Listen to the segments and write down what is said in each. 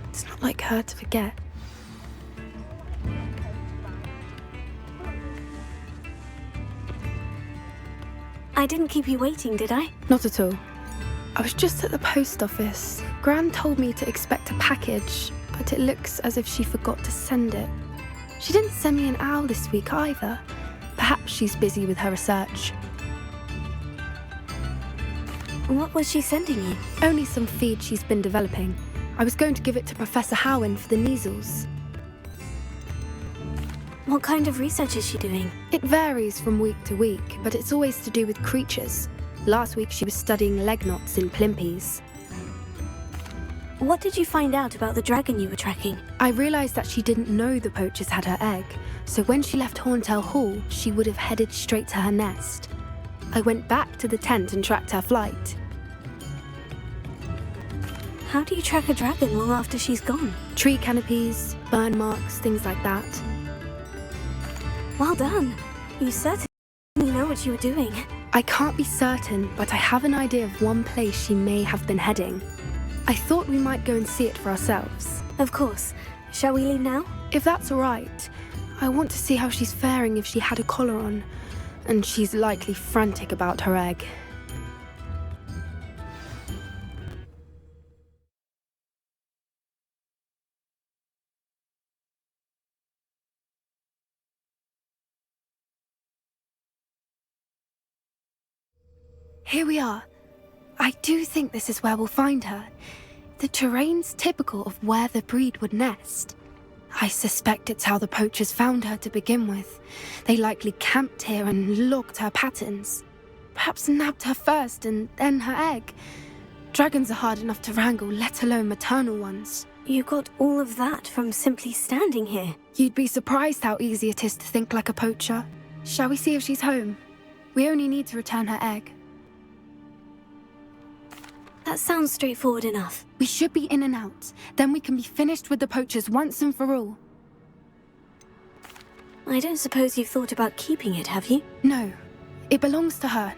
It's not like her to forget. I didn't keep you waiting, did I? Not at all. I was just at the post office. Gran told me to expect a package, but it looks as if she forgot to send it. She didn't send me an owl this week either. Perhaps she's busy with her research. What was she sending you? Only some feed she's been developing. I was going to give it to Professor Howen for the measles. What kind of research is she doing? It varies from week to week, but it's always to do with creatures. Last week she was studying leg knots in plimpies. What did you find out about the dragon you were tracking? I realised that she didn't know the poachers had her egg, so when she left Horntail Hall, she would have headed straight to her nest. I went back to the tent and tracked her flight. How do you track a dragon long after she's gone? Tree canopies, burn marks, things like that. Well done. You certainly know what you were doing. I can't be certain, but I have an idea of one place she may have been heading. I thought we might go and see it for ourselves. Of course. Shall we leave now? If that's all right. I want to see how she's faring if she had a collar on. And she's likely frantic about her egg. Here we are. I do think this is where we'll find her. The terrain's typical of where the breed would nest. I suspect it's how the poachers found her to begin with. They likely camped here and logged her patterns. Perhaps nabbed her first and then her egg. Dragons are hard enough to wrangle, let alone maternal ones. You got all of that from simply standing here. You'd be surprised how easy it is to think like a poacher. Shall we see if she's home? We only need to return her egg. That sounds straightforward enough. We should be in and out. Then we can be finished with the poachers once and for all. I don't suppose you've thought about keeping it, have you? No. It belongs to her.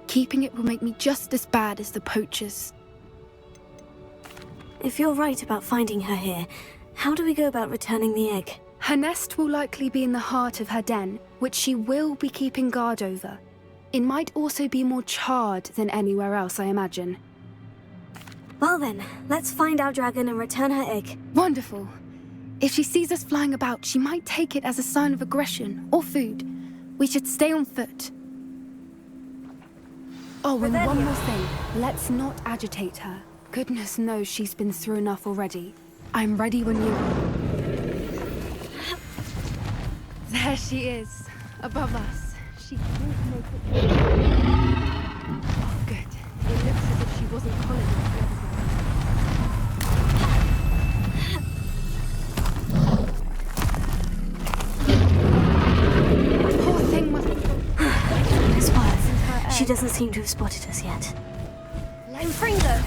Keeping it will make me just as bad as the poachers. If you're right about finding her here, how do we go about returning the egg? Her nest will likely be in the heart of her den, which she will be keeping guard over. It might also be more charred than anywhere else, I imagine. Well then, let's find our dragon and return her egg. Wonderful. If she sees us flying about, she might take it as a sign of aggression or food. We should stay on foot. Oh, and one more thing. Let's not agitate her. Goodness knows she's been through enough already. I'm ready when you are. There she is, above us. She can't make it. Oh, good. It looks as if she wasn't collared the other day. Poor thing must be... It's worth. She doesn't seem to have spotted us yet. Fringo!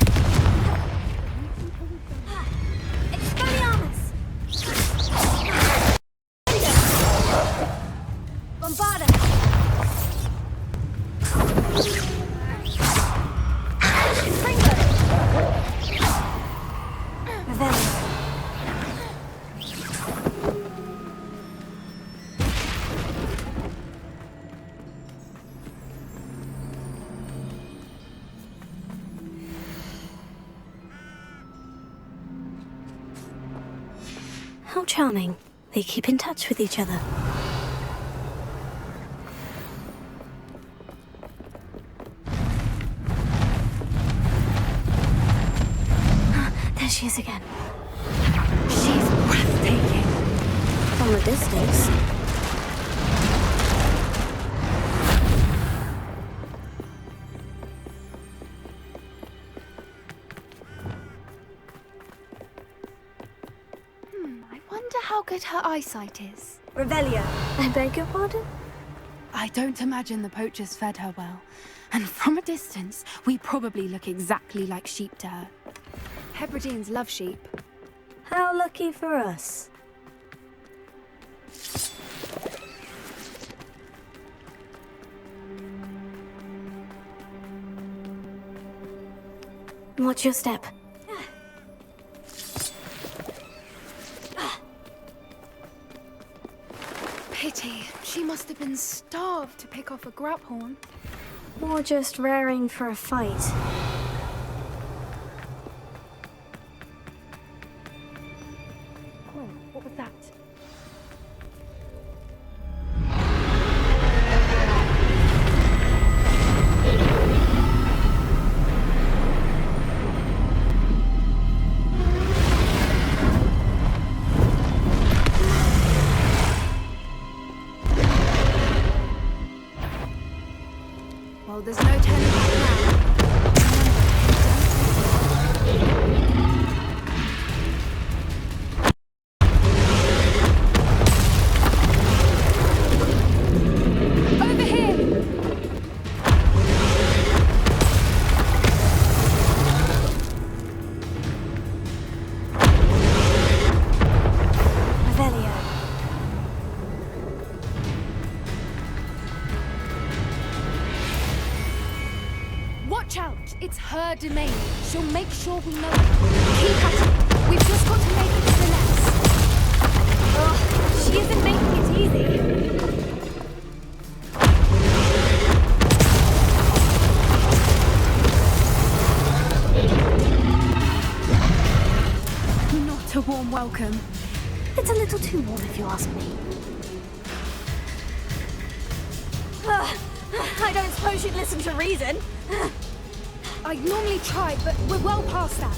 Expelliarmus! Bombarda! Fringo! Revelio. How charming. They keep in touch with each other. There she is again. She's breathtaking. From a distance. How good her eyesight is. Revelio. I beg your pardon? I don't imagine the poachers fed her well. And from a distance, we probably look exactly like sheep to her. Hebrideans love sheep. How lucky for us. Watch your step. must have been starved to pick off a grabhorn. Or just raring for a fight. Oh, what was that? Well, there's no turning back now. Over here! Revelio. Watch out! It's her domain. She'll make sure we know it. Keep at it. We've just got to make it to the nest. Oh, she isn't making it easy. Not a warm welcome. It's a little too warm if you ask me. I don't suppose you'd listen to reason. I'd normally try, but we're well past that.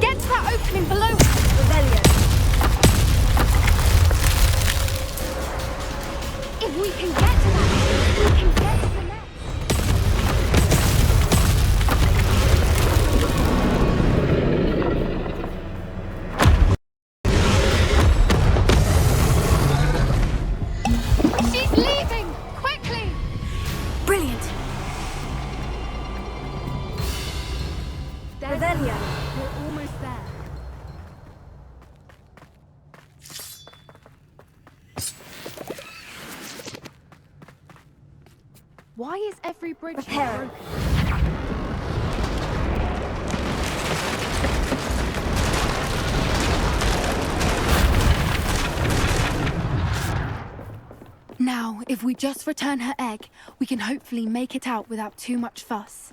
Get to that opening below. Revelio. If we can get to that, we can get to the nest. She's leaving! Quickly! Brilliant. Revelio. We're almost there. Why is every bridge Prepare. broken? Now, if we just return her egg, we can hopefully make it out without too much fuss.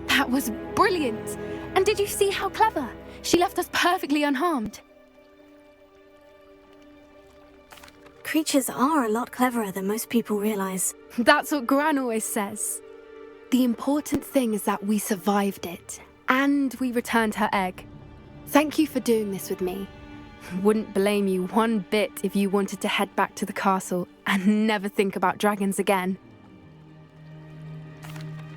That was brilliant! And did you see how clever? She left us perfectly unharmed. Creatures are a lot cleverer than most people realize. That's what Gran always says. The important thing is that we survived it, and we returned her egg. Thank you for doing this with me. Wouldn't blame you one bit if you wanted to head back to the castle and never think about dragons again.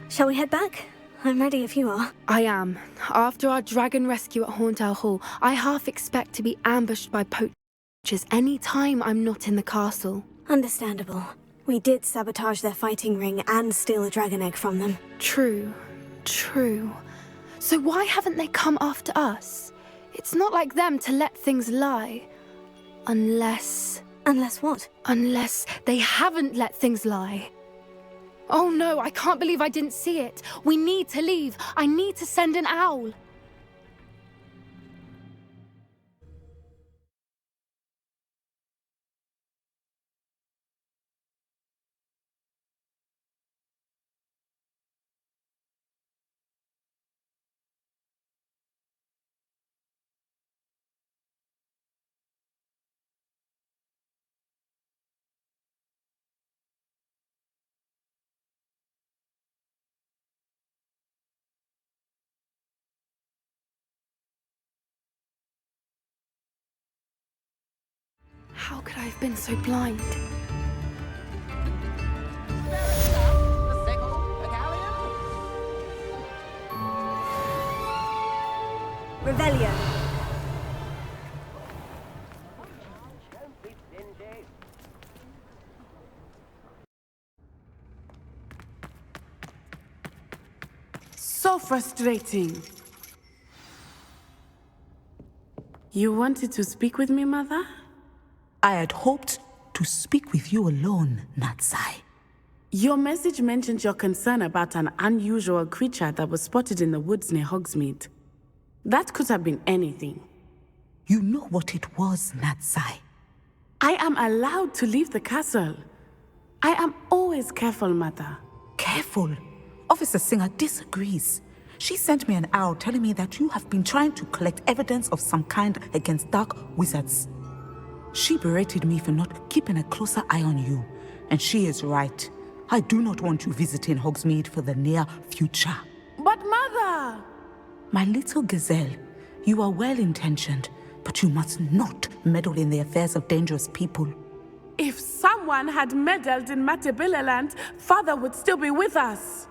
Shall we head back? I'm ready if you are. I am. After our dragon rescue at Hauntow Hall, I half expect to be ambushed by poachers any time I'm not in the castle. Understandable. We did sabotage their fighting ring and steal a dragon egg from them. True. So why haven't they come after us? It's not like them to let things lie. Unless what? Unless they haven't let things lie. Oh no, I can't believe I didn't see it. We need to leave. I need to send an owl. How could I have been so blind? Revelio. So frustrating. You wanted to speak with me, Mother? I had hoped to speak with you alone, Natsai. Your message mentioned your concern about an unusual creature that was spotted in the woods near Hogsmeade. That could have been anything. You know what it was, Natsai. I am allowed to leave the castle. I am always careful, Mother. Careful. Officer Singer disagrees. She sent me an owl telling me that you have been trying to collect evidence of some kind against dark wizards. She berated me for not keeping a closer eye on you. And she is right. I do not want you visiting Hogsmeade for the near future. But Mother! My little gazelle, you are well-intentioned, but you must not meddle in the affairs of dangerous people. If someone had meddled in Matabeleland, Father would still be with us.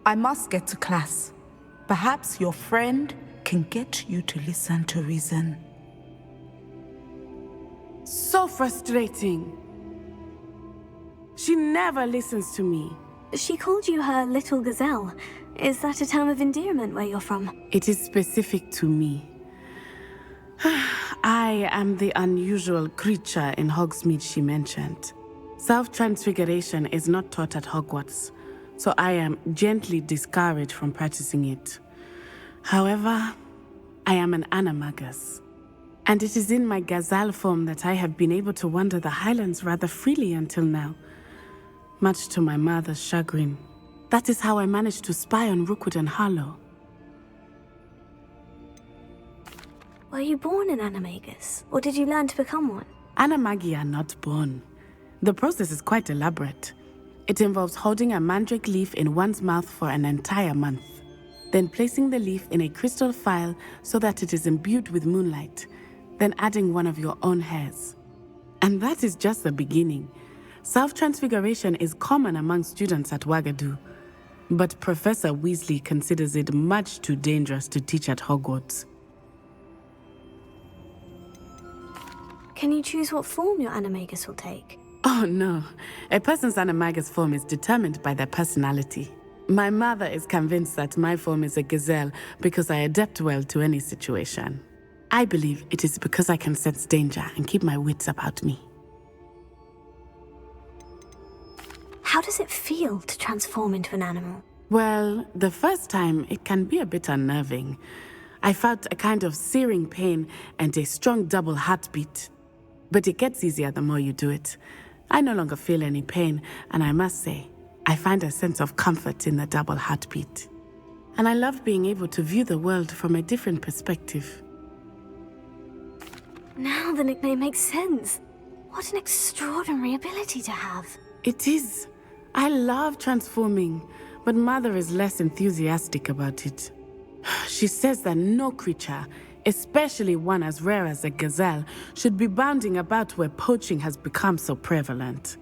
I must get to class. Perhaps your friend can get you to listen to reason. So frustrating. She never listens to me. She called you her little gazelle. Is that a term of endearment where you're from? It is specific to me. I am the unusual creature in Hogsmeade she mentioned. Self-transfiguration is not taught at Hogwarts, so I am gently discouraged from practicing it. However, I am an animagus, and it is in my gazelle form that I have been able to wander the highlands rather freely until now, much to my mother's chagrin. That is how I managed to spy on Rookwood and Harlow. Were you born an animagus, or did you learn to become one? Animagi are not born. The process is quite elaborate. It involves holding a mandrake leaf in one's mouth for an entire month, then placing the leaf in a crystal phial so that it is imbued with moonlight, then adding one of your own hairs. And that is just the beginning. Self-transfiguration is common among students at Wagadu, but Professor Weasley considers it much too dangerous to teach at Hogwarts. Can you choose what form your animagus will take? Oh no, a person's animagus form is determined by their personality. My mother is convinced that my form is a gazelle because I adapt well to any situation. I believe it is because I can sense danger and keep my wits about me. How does it feel to transform into an animal? Well, the first time it can be a bit unnerving. I felt a kind of searing pain and a strong double heartbeat. But it gets easier the more you do it. I no longer feel any pain, and I must say, I find a sense of comfort in the double heartbeat. And I love being able to view the world from a different perspective. Now the nickname makes sense. What an extraordinary ability to have. It is. I love transforming, but Mother is less enthusiastic about it. She says that no creature, especially one as rare as a gazelle, should be bounding about where poaching has become so prevalent.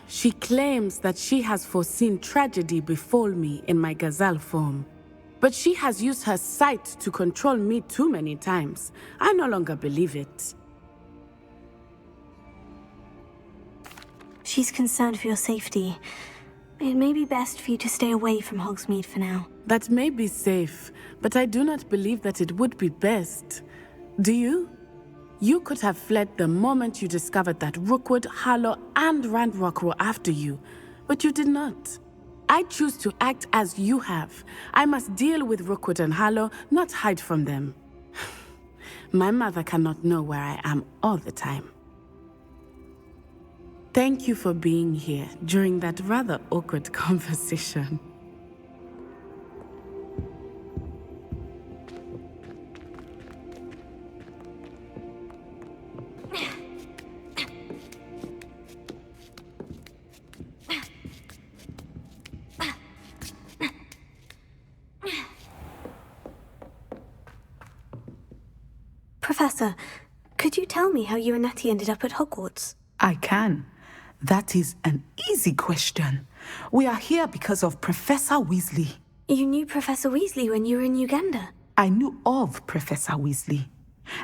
She claims that she has foreseen tragedy befall me in my gazelle form. But she has used her sight to control me too many times. I no longer believe it. She's concerned for your safety. It may be best for you to stay away from Hogsmeade for now. That may be safe, but I do not believe that it would be best. Do you? You could have fled the moment you discovered that Rookwood, Harlow, and Ranroka were after you, but you did not. I choose to act as you have. I must deal with Rookwood and Harlow, not hide from them. My mother cannot know where I am all the time. Thank you for being here during that rather awkward conversation. Professor, Could you tell me how you and Natty ended up at Hogwarts? I can. That is an easy question. We are here because of Professor Weasley. You knew Professor Weasley when you were in Uganda? I knew of Professor Weasley.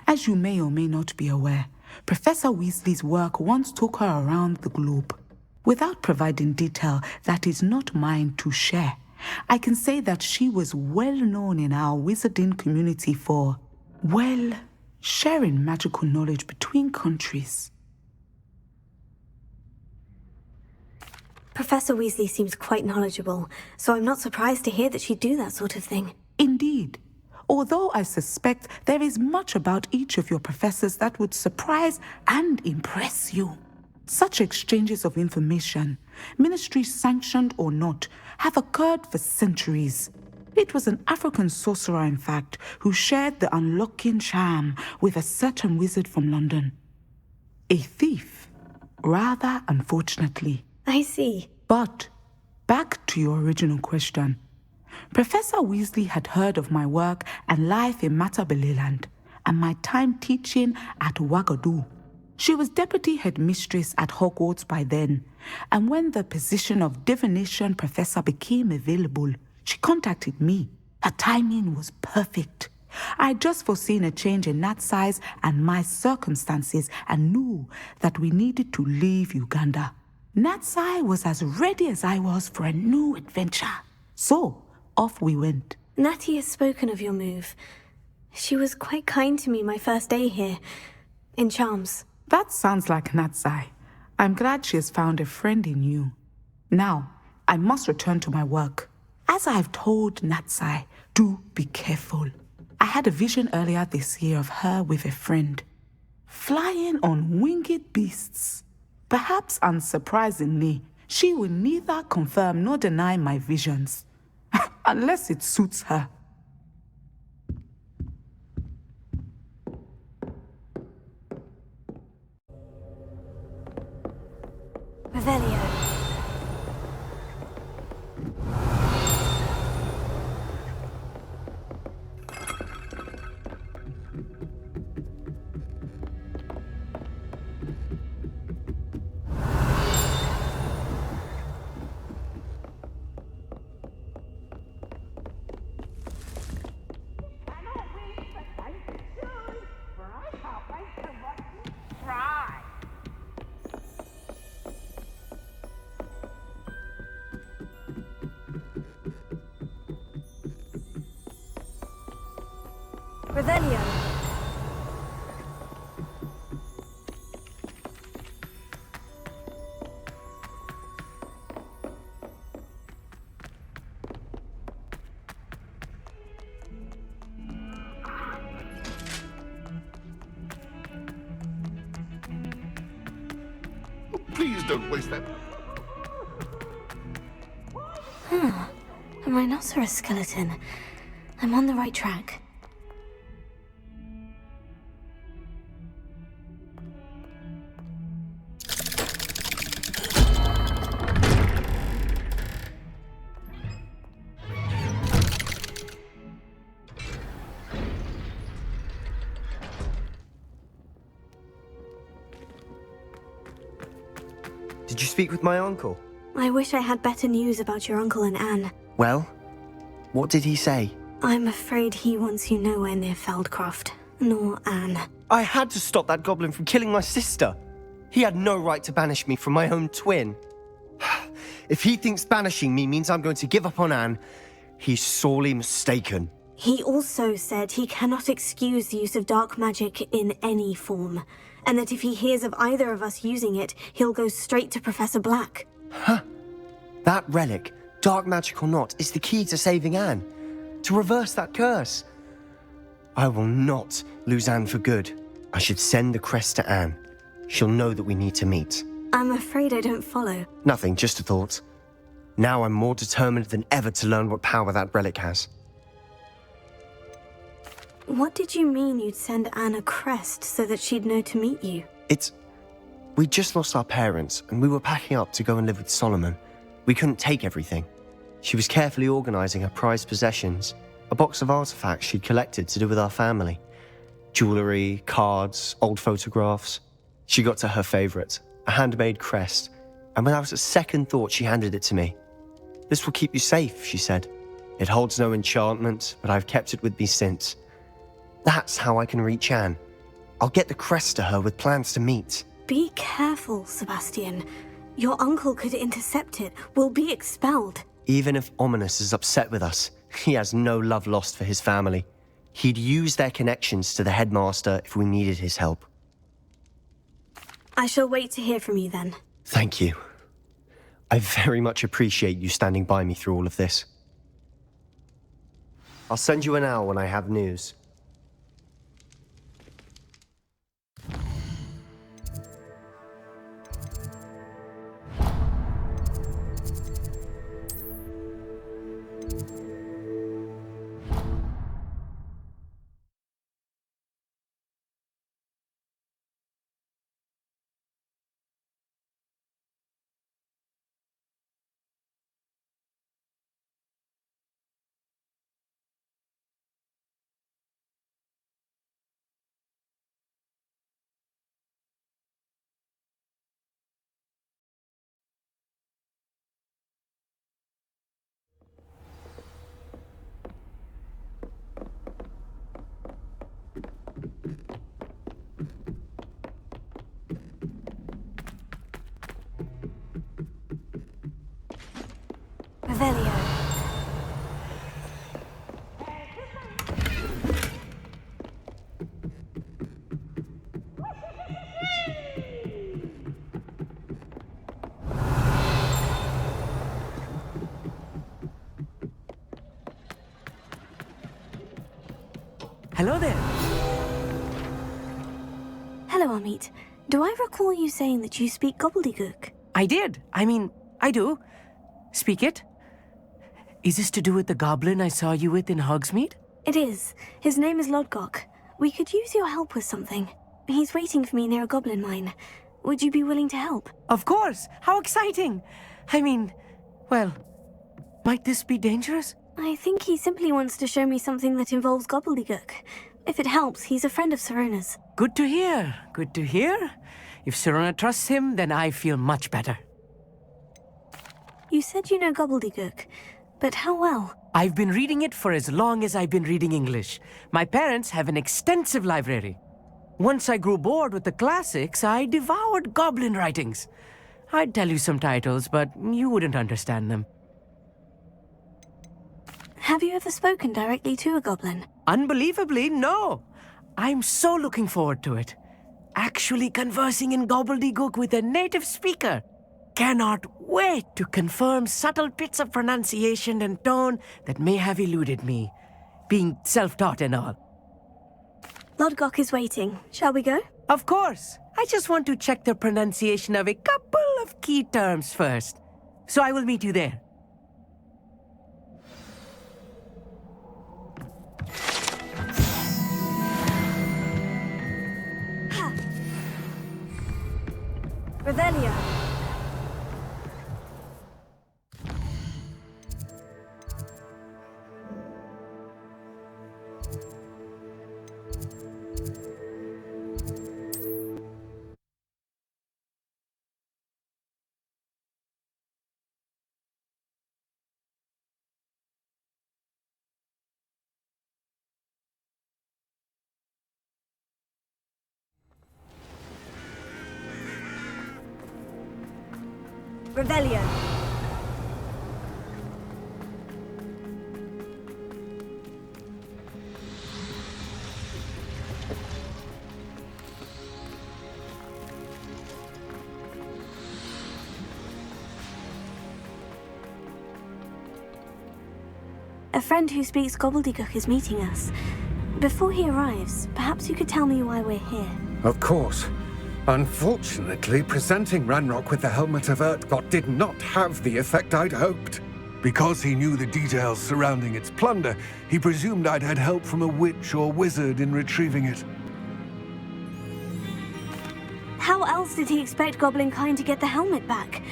As you may or may not be aware, Professor Weasley's work once took her around the globe. Without providing detail that is not mine to share, I can say that she was well known in our wizarding community for, well, sharing magical knowledge between countries. Professor Weasley seems quite knowledgeable, so I'm not surprised to hear that she'd do that sort of thing. Indeed. Although I suspect there is much about each of your professors that would surprise and impress you. Such exchanges of information, ministry-sanctioned or not, have occurred for centuries. It was an African sorcerer, in fact, who shared the unlocking charm with a certain wizard from London. A thief, rather unfortunately. I see. But, back to your original question. Professor Weasley had heard of my work and life in Matabeleland and my time teaching at Ouagadougou. She was deputy headmistress at Hogwarts by then, and when the position of divination professor became available, she contacted me. Her timing was perfect. I had just foreseen a change in Nat's size and my circumstances and knew that we needed to leave Uganda. Natsai was as ready as I was for a new adventure. So, off we went. Natty has spoken of your move. She was quite kind to me my first day here, in charms. That sounds like Natsai. I'm glad she has found a friend in you. Now, I must return to my work. As I've told Natsai, do be careful. I had a vision earlier this year of her with a friend, flying on winged beasts. Perhaps unsurprisingly, she will neither confirm nor deny my visions, unless it suits her. Revelio. Revelio. Please don't waste that. A rhinoceros skeleton. I'm on the right track. Did you speak with my uncle? I wish I had better news about your uncle and Anne. Well, what did he say? I'm afraid he wants you nowhere near Feldcroft, nor Anne. I had to stop that goblin from killing my sister. He had no right to banish me from my own twin. If he thinks banishing me means I'm going to give up on Anne, he's sorely mistaken. He also said he cannot excuse the use of dark magic in any form, and that if he hears of either of us using it, he'll go straight to Professor Black. Huh? That relic, dark magic or not, is the key to saving Anne. To reverse that curse. I will not lose Anne for good. I should send the crest to Anne. She'll know that we need to meet. I'm afraid I don't follow. Nothing, just a thought. Now I'm more determined than ever to learn what power that relic has. What did you mean you'd send Anne a crest so that she'd know to meet you? We just lost our parents, and we were packing up to go and live with Solomon. We couldn't take everything. She was carefully organising her prized possessions, a box of artifacts she'd collected to do with our family. Jewellery, cards, old photographs. She got to her favourite, a handmade crest, and when I was at second thought, she handed it to me. "This will keep you safe," she said. "It holds no enchantment, but I've kept it with me since. That's how I can reach Anne. I'll get the crest to her with plans to meet." Be careful, Sebastian. Your uncle could intercept it. We'll be expelled. Even if Ominous is upset with us, he has no love lost for his family. He'd use their connections to the headmaster if we needed his help. I shall wait to hear from you then. Thank you. I very much appreciate you standing by me through all of this. I'll send you an hour when I have news. Revelio. Hello there. Hello, Amit. Do I recall you saying that you speak gobbledygook? I did. I do. Speak it. Is this to do with the goblin I saw you with in Hogsmeade? It is. His name is Lodgok. We could use your help with something. He's waiting for me near a goblin mine. Would you be willing to help? Of course. How exciting. Well, might this be dangerous? I think he simply wants to show me something that involves gobbledygook. If it helps, he's a friend of Sirona's. Good to hear. Good to hear. If Sirona trusts him, then I feel much better. You said you know gobbledygook, but how well? I've been reading it for as long as I've been reading English. My parents have an extensive library. Once I grew bored with the classics, I devoured goblin writings. I'd tell you some titles, but you wouldn't understand them. Have you ever spoken directly to a goblin? Unbelievably, no. I'm so looking forward to it. Actually conversing in gobbledygook with a native speaker. Cannot wait to confirm subtle bits of pronunciation and tone that may have eluded me, being self-taught and all. Lodgok is waiting. Shall we go? Of course. I just want to check the pronunciation of a couple of key terms first. So I will meet you there. Revelio. Revelio. A friend who speaks gobbledygook is meeting us. Before he arrives, perhaps you could tell me why we're here. Of course. Unfortunately, presenting Ranrock with the Helmet of Urtkot did not have the effect I'd hoped. Because he knew the details surrounding its plunder, he presumed I'd had help from a witch or wizard in retrieving it. How else did he expect Goblinkind to get the helmet back?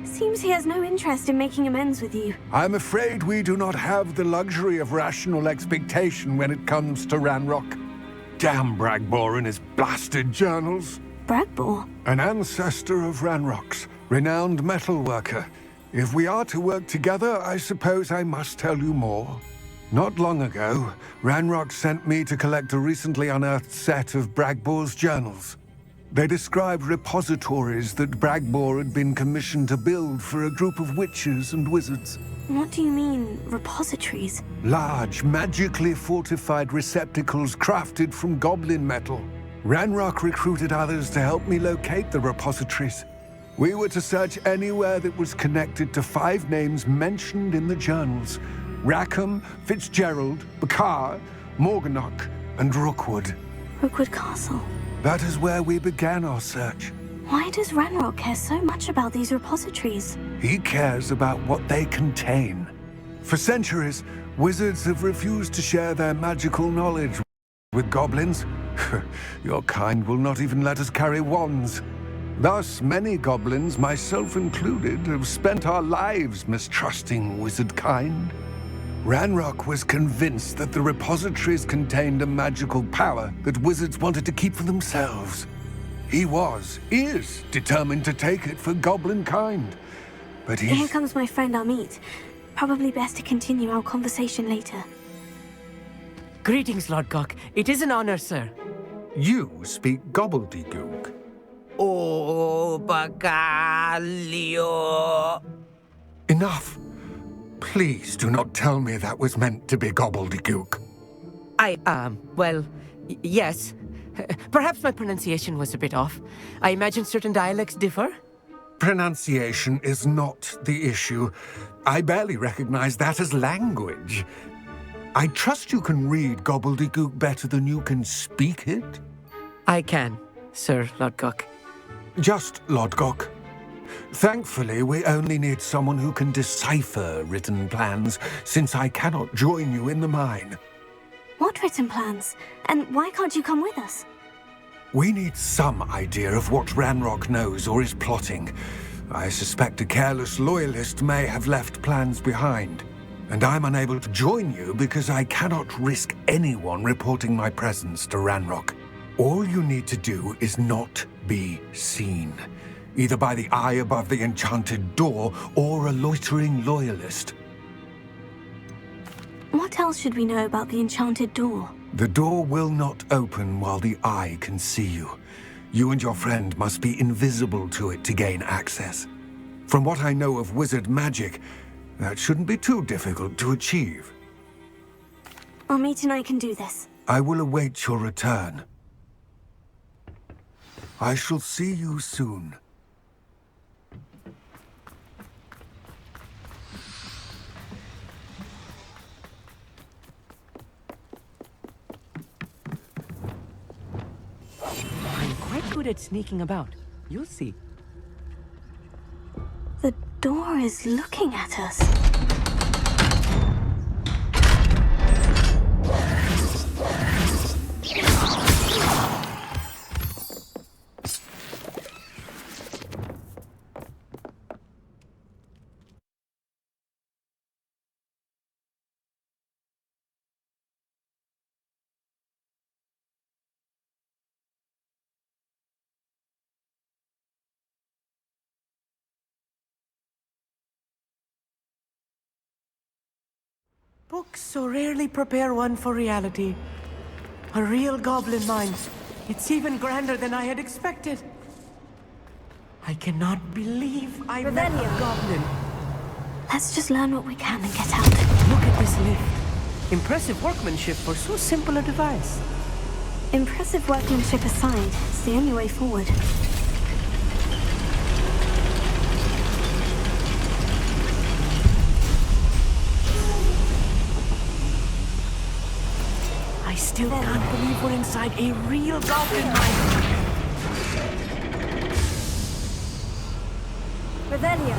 Seems he has no interest in making amends with you. I'm afraid we do not have the luxury of rational expectation when it comes to Ranrock. Damn Bragbor and his blasted journals. Bragbor? An ancestor of Ranrock's, renowned metalworker. If we are to work together, I suppose I must tell you more. Not long ago, Ranrock sent me to collect a recently unearthed set of Bragbor's journals. They describe repositories that Bragbor had been commissioned to build for a group of witches and wizards. What do you mean, repositories? Large, magically fortified receptacles crafted from goblin metal. Ranrock recruited others to help me locate the repositories. We were to search anywhere that was connected to 5 names mentioned in the journals: Rackham, Fitzgerald, Bakar, Morganach, and Rookwood. Rookwood Castle. That is where we began our search. Why does Ranrock care so much about these repositories? He cares about what they contain. For centuries, wizards have refused to share their magical knowledge with goblins. Your kind will not even let us carry wands. Thus, many goblins, myself included, have spent our lives mistrusting wizard kind. Ranrock was convinced that the repositories contained a magical power that wizards wanted to keep for themselves. He is determined to take it for goblin kind. But Here comes my friend Amit. Probably best to continue our conversation later. Greetings, Lord Cock. It is an honor, sir. You speak gobbledygook. Oh, Bagalio. Enough. Please do not tell me that was meant to be gobbledygook. Yes. Perhaps my pronunciation was a bit off. I imagine certain dialects differ. Pronunciation is not the issue. I barely recognize that as language. I trust you can read gobbledygook better than you can speak it? I can, Sir Lodgok. Just Lodgok. Thankfully, we only need someone who can decipher written plans, since I cannot join you in the mine. What written plans? And why can't you come with us? We need some idea of what Ranrock knows or is plotting. I suspect a careless loyalist may have left plans behind. And I'm unable to join you because I cannot risk anyone reporting my presence to Ranrock. All you need to do is not be seen, either by the eye above the enchanted door or a loitering loyalist. What else should we know about the enchanted door? The door will not open while the eye can see you. You and your friend must be invisible to it to gain access. From what I know of wizard magic, that shouldn't be too difficult to achieve. Amit and I can do this. I will await your return. I shall see you soon. I'm quite good at sneaking about. You'll see. The door is looking at us. Books so rarely prepare one for reality. A real goblin mind. It's even grander than I had expected. I cannot believe I met a goblin. Let's just learn what we can and get out. Look at this lift. Impressive workmanship for so simple a device. Impressive workmanship aside, it's the only way forward. I still can't believe we're inside a real goblin mine. Revelio.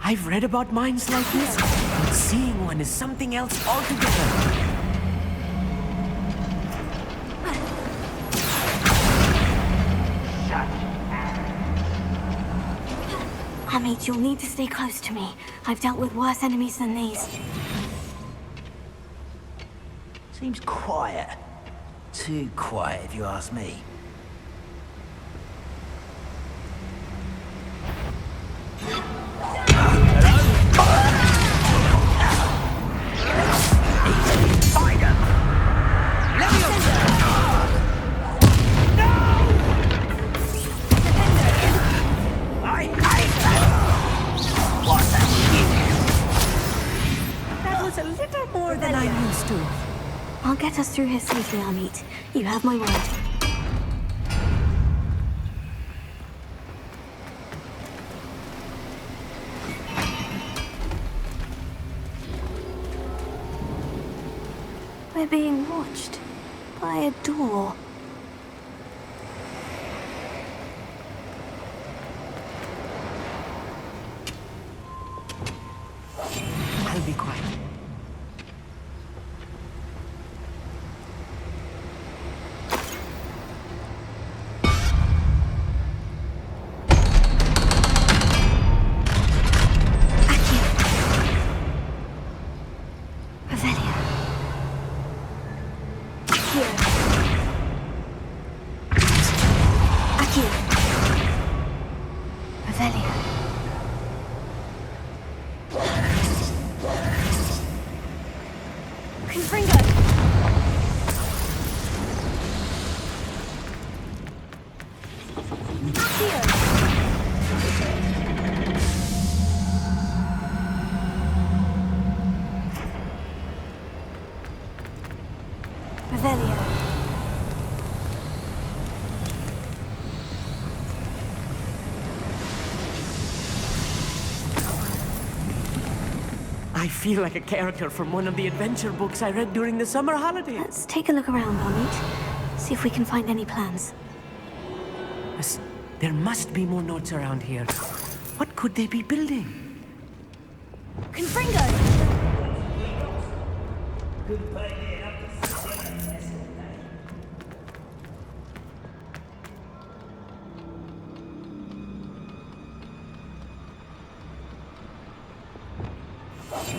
I've read about mines like this, but seeing one is something else altogether. Amit, you'll need to stay close to me. I've dealt with worse enemies than these. Seems quiet. Too quiet, if you ask me. I'll get us through here safely, Amit. You have my word. We're being watched by a door. I'll be quiet. I feel like a character from one of the adventure books I read during the summer holidays. Let's take a look around, Amit. See if we can find any plans. There must be more notes around here. What could they be building? Confringo!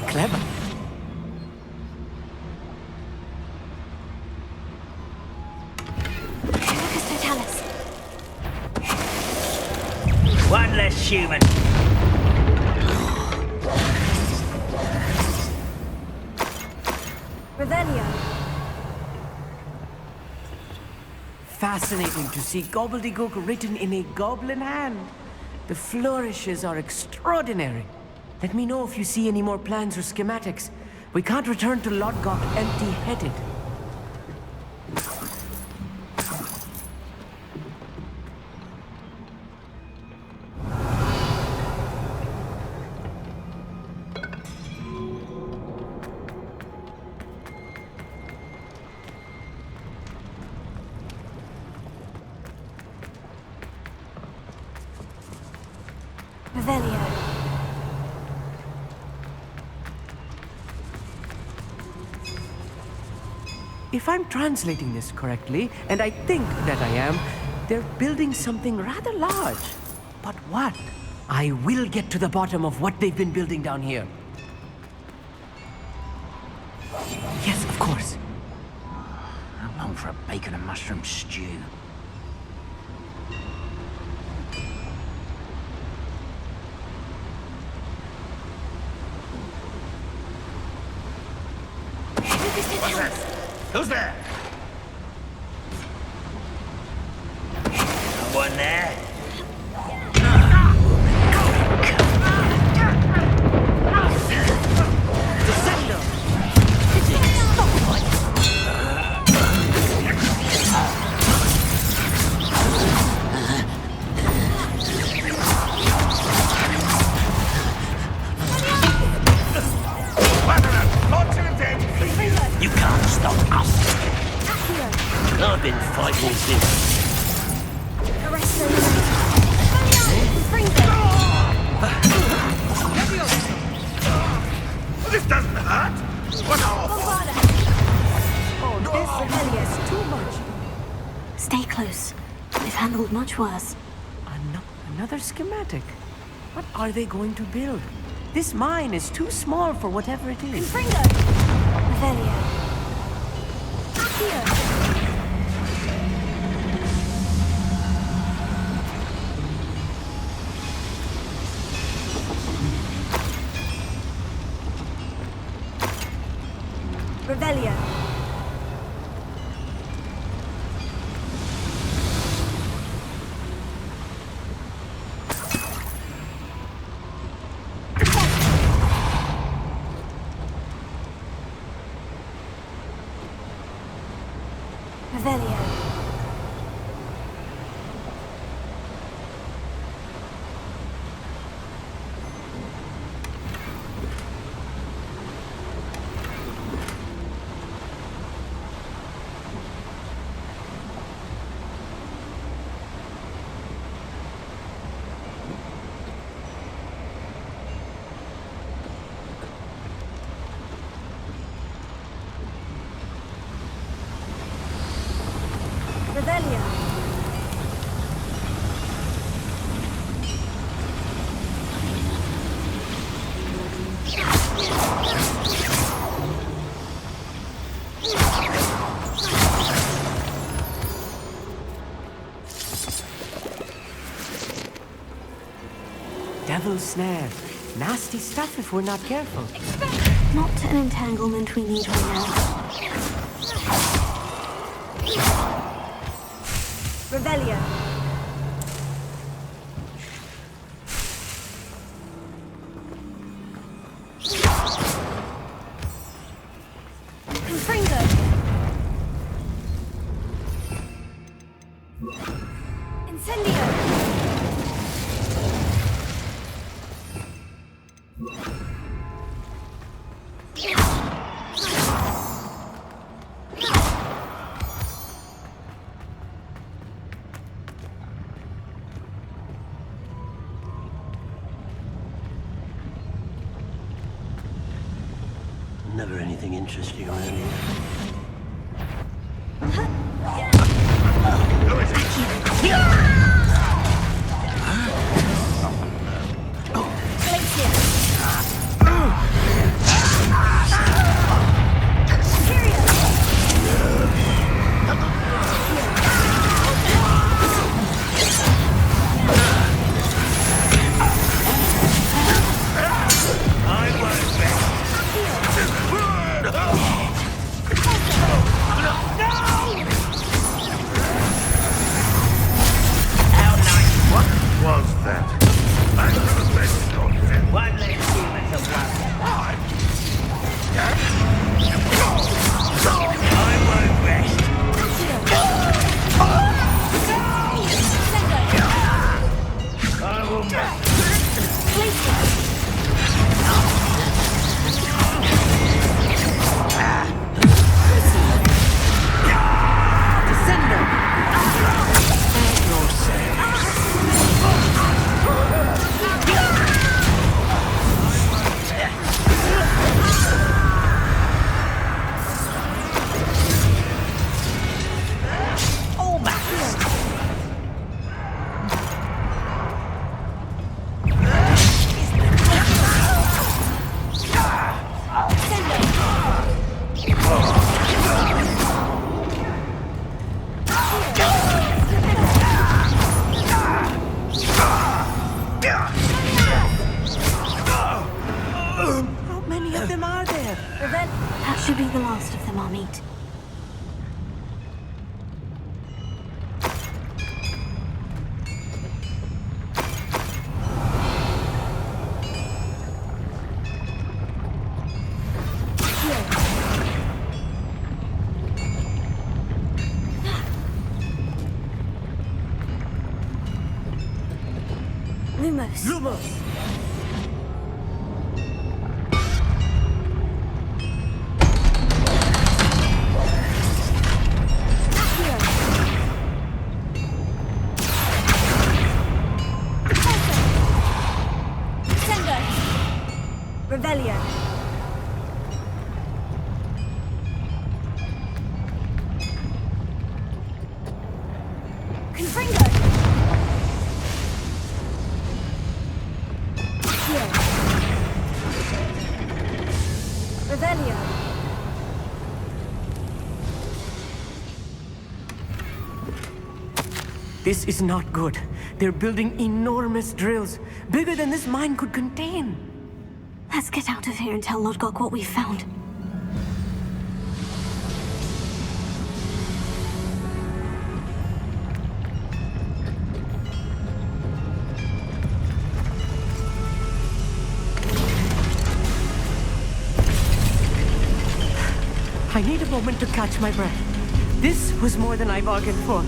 Clever. One less human. Revelio. Fascinating to see gobbledygook written in a goblin hand. The flourishes are extraordinary. Let me know if you see any more plans or schematics. We can't return to Lodgok empty-headed. Revelio. If I'm translating this correctly, and I think that I am, they're building something rather large. But what? I will get to the bottom of what they've been building down here. Yes, of course. I'm on for a bacon and mushroom stew. What's that? Who's there? No one there? You can't stop us. I've been fighting since. This doesn't hurt. What Oh, this is too much. Stay close. We've handled much worse. Another schematic. What are they going to build? This mine is too small for whatever it is. Confringo! Revelio. Accio! Revelio. Revelio. Revelio. Devil's snare. Nasty stuff if we're not careful. Not an entanglement we need right now. Revelio. Confringo. Incendio. Never anything interesting around here. That should be the last of them I'll meet. Lumos. Lumos! Revelio. Confringo. Accio. Revelio. This is not good. They're building enormous drills, bigger than this mine could contain. Let's get out of here and tell Lodgok what we found. I need a moment to catch my breath. This was more than I bargained for.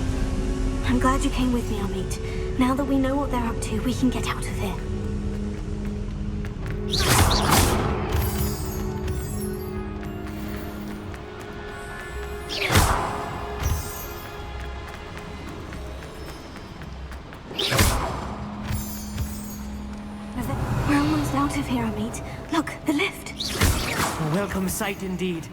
I'm glad you came with me, Amit. Now that we know what they're up to, we can get out of here. We're almost out of here, Amit. Look, the lift. A welcome sight indeed.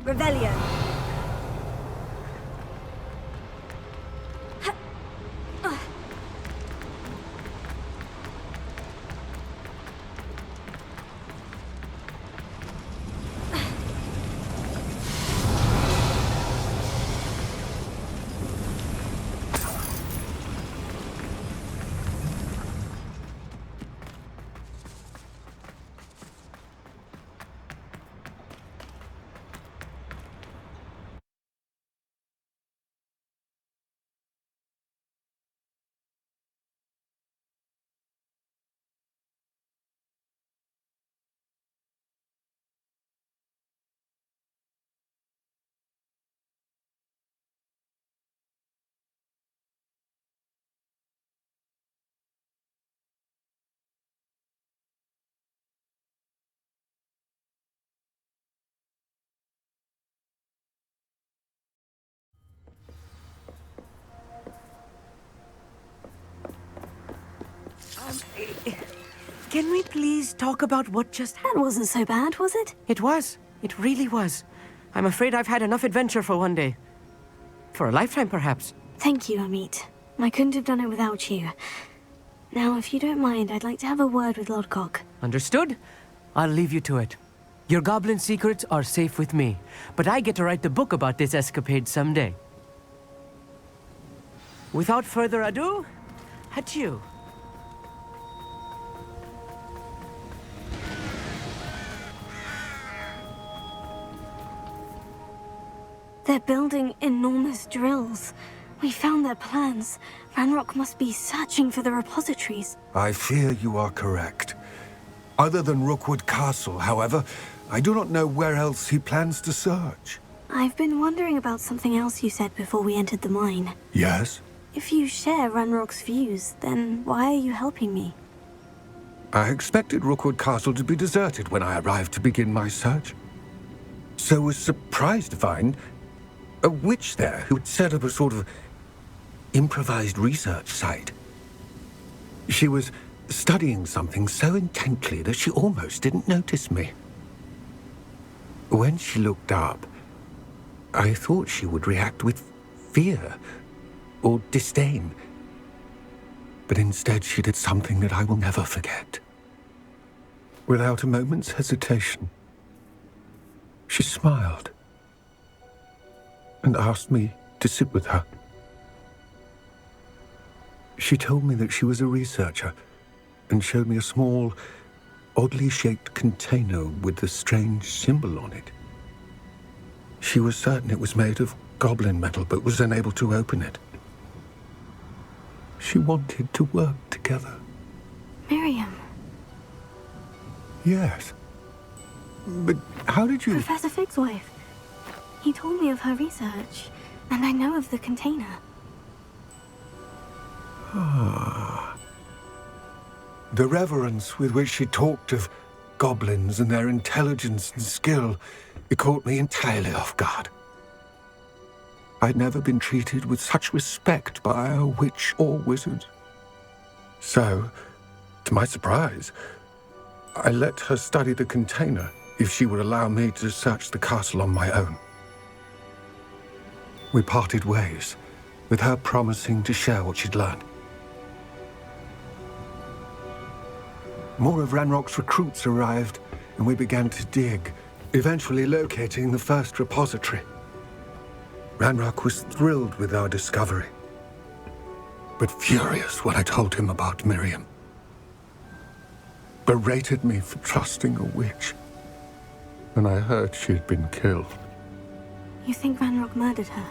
Revelio. Can we please talk about what just happened? That wasn't so bad, was it? It was. It really was. I'm afraid I've had enough adventure for one day. For a lifetime, perhaps. Thank you, Amit. I couldn't have done it without you. Now, if you don't mind, I'd like to have a word with Lodgok. Understood? I'll leave you to it. Your goblin secrets are safe with me, but I get to write the book about this escapade someday. Without further ado, adieu. They're building enormous drills. We found their plans. Ranrock must be searching for the repositories. I fear you are correct. Other than Rookwood Castle, however, I do not know where else he plans to search. I've been wondering about something else you said before we entered the mine. Yes? If you share Ranrock's views, then why are you helping me? I expected Rookwood Castle to be deserted when I arrived to begin my search. So was surprised to find a witch there who had set up a sort of improvised research site. She was studying something so intently that she almost didn't notice me. When she looked up, I thought she would react with fear or disdain. But instead she did something that I will never forget. Without a moment's hesitation, she smiled and asked me to sit with her. She told me that she was a researcher and showed me a small, oddly shaped container with a strange symbol on it. She was certain it was made of goblin metal, but was unable to open it. She wanted to work together. Miriam. Yes. But how did you... Professor Fig's wife. He told me of her research, and I know of the container. Ah. The reverence with which she talked of goblins and their intelligence and skill, it caught me entirely off guard. I'd never been treated with such respect by a witch or wizard. So, to my surprise, I let her study the container if she would allow me to search the castle on my own. We parted ways, with her promising to share what she'd learned. More of Ranrock's recruits arrived, and we began to dig, eventually locating the first repository. Ranrock was thrilled with our discovery, but furious when I told him about Miriam. Berated me for trusting a witch, and I heard she had been killed. You think Ranrock murdered her?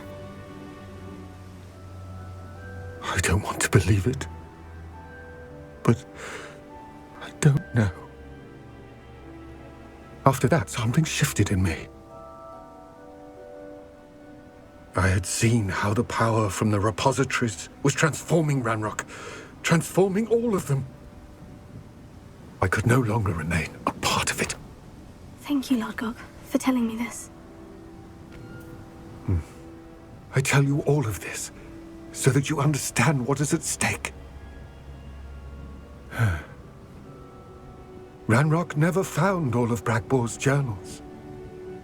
I don't want to believe it, but I don't know. After that, something shifted in me. I had seen how the power from the repositories was transforming Ranrock, transforming all of them. I could no longer remain a part of it. Thank you, Lord Gog, for telling me this. I tell you all of this so that you understand what is at stake. Ranrock never found all of Bragbor's journals,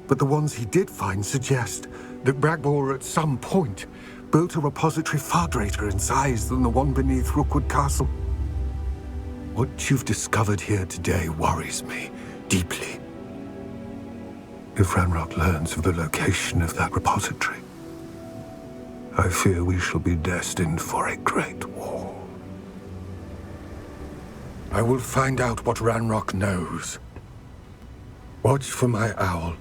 but the ones he did find suggest that Bragbor at some point built a repository far greater in size than the one beneath Rookwood Castle. What you've discovered here today worries me deeply. If Ranrock learns of the location of that repository, I fear we shall be destined for a great war. I will find out what Ranrock knows. Watch for my owl